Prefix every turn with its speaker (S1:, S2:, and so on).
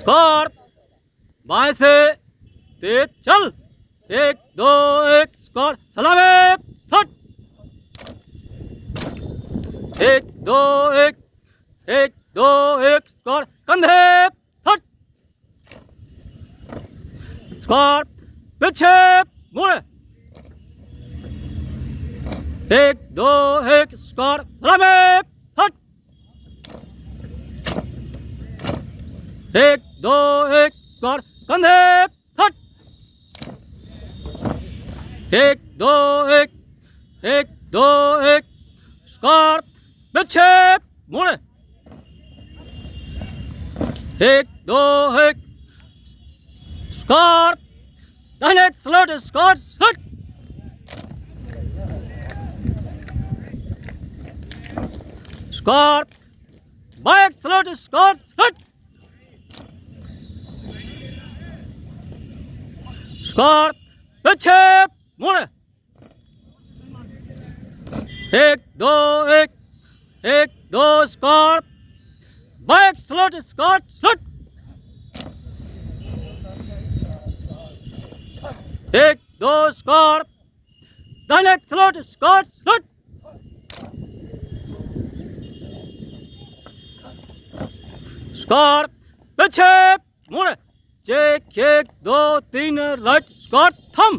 S1: score बाएं से तेज चल 1 2 1 स्कोर सलामी शॉट 1 2 1 1 2 1 स्कोर कंधे शॉट स्कोर पीछे मुड़े 1 2 1 स्कोर सलामी शॉट 1 2 1 स्कोर कंधे शॉट 1 2 1 1 2 1 स्कोर पीछे मुड़े 1 2 1 स्कोर दाहिने स्लॉट स्कोर शॉट स्कोर बाएं स्लॉट स्कोर शॉट स्कोर पीछे मुड़े 1 2 1 1 2 score bike slot score shot 1 2 score दाहिने स्लॉट स्कोर शॉट स्कोर पीछे मुड़े चेक 1 2 3 राइट स्कोर थम